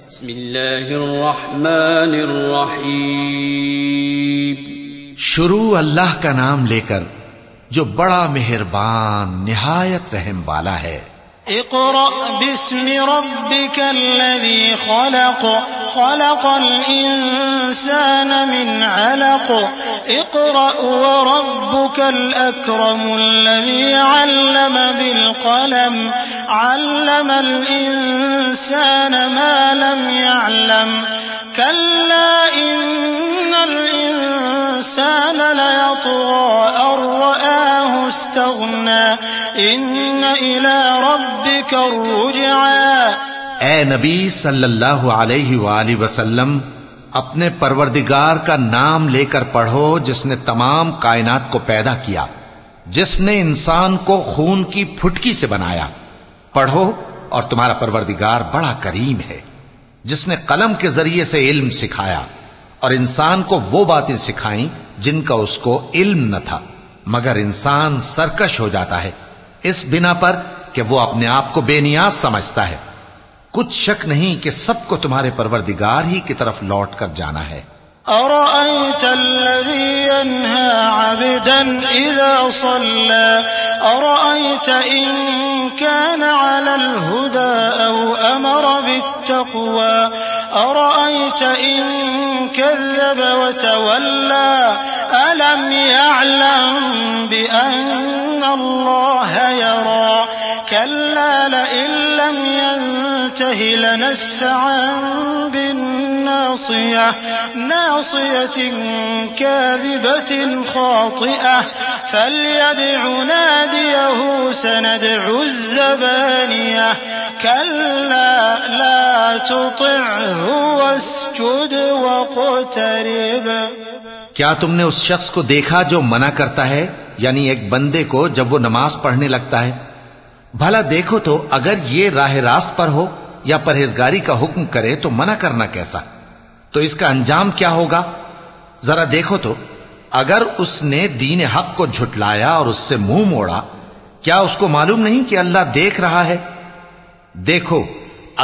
بسم اللہ الرحمن الرحیم. شروع اللہ کا نام لے کر جو بڑا مہربان نہایت رحم والا ہے. اقرأ باسم ربك الذي خلق خلق الإنسان من علق اقرأ وربك الأكرم الذي علم بالقلم علم الإنسان ما لم يعلم كلا إن الإنسان ليطغى أن رآه استغنى إن إلى ربك الرجعى. اے نبی صلی اللہ علیہ وآلہ وسلم اپنے پروردگار کا نام لے کر پڑھو جس نے تمام کائنات کو پیدا کیا، جس نے انسان کو خون کی پھٹکی سے بنایا. پڑھو اور تمہارا پروردگار بڑا کریم ہے جس نے قلم کے ذریعے سے علم سکھایا اور انسان کو وہ باتیں سکھائیں جن کا اس کو علم نہ تھا، مگر انسان سرکش ہو جاتا ہے اس بنا پر کہ وہ اپنے آپ کو بے نیاز سمجھتا ہے. کچھ شک نہیں کہ سب کو تمہارے پروردگار ہی کی طرف لوٹ کر جانا ہے. أرأيت الذي ينهى عبدا إذا صلى أرأيت إن كان على الهدى أو أمر بالتقوى أرأيت إن كذب وتولى ألم يعلم بأن الله يرى كلا لئن لم ينته لنسفعا بالناصية ناصية كاذبة خاطئة فليدع ناديه سندع الزبانية كلا لا تطعه واسجد واقترب. کیا تم نے اس شخص کو دیکھا جو منع کرتا ہے، یعنی ایک بندے کو جب وہ نماز پڑھنے لگتا ہے؟ بھلا دیکھو تو اگر یہ راہ راست پر ہو یا پرہیزگاری کا حکم کرے تو منع کرنا کیسا؟ تو اس کا انجام کیا ہوگا؟ ذرا دیکھو تو اگر اس نے دین حق کو جھٹلایا اور اس سے منہ موڑا، کیا اس کو معلوم نہیں کہ اللہ دیکھ رہا ہے؟ دیکھو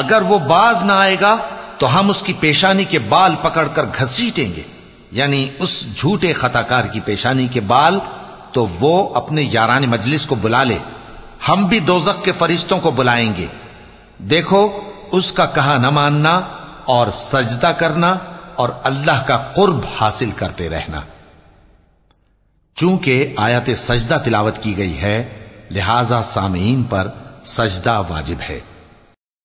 اگر وہ باز نہ آئے گا تو ہم اس کی پیشانی کے بال پکڑ کر گھسیٹیں گے، یعنی اس جھوٹے خطاکار کی پیشانی کے بال. تو وہ اپنے یاران مجلس کو بلا لے، ہم بھی دوزخ کے فرشتوں کو بلائیں گے. دیکھو اس کا کہا نہ ماننا اور سجدہ کرنا اور اللہ کا قرب حاصل کرتے رہنا. چونکہ آیت سجدہ تلاوت کی گئی ہے لہذا سامعین پر سجدہ واجب ہے.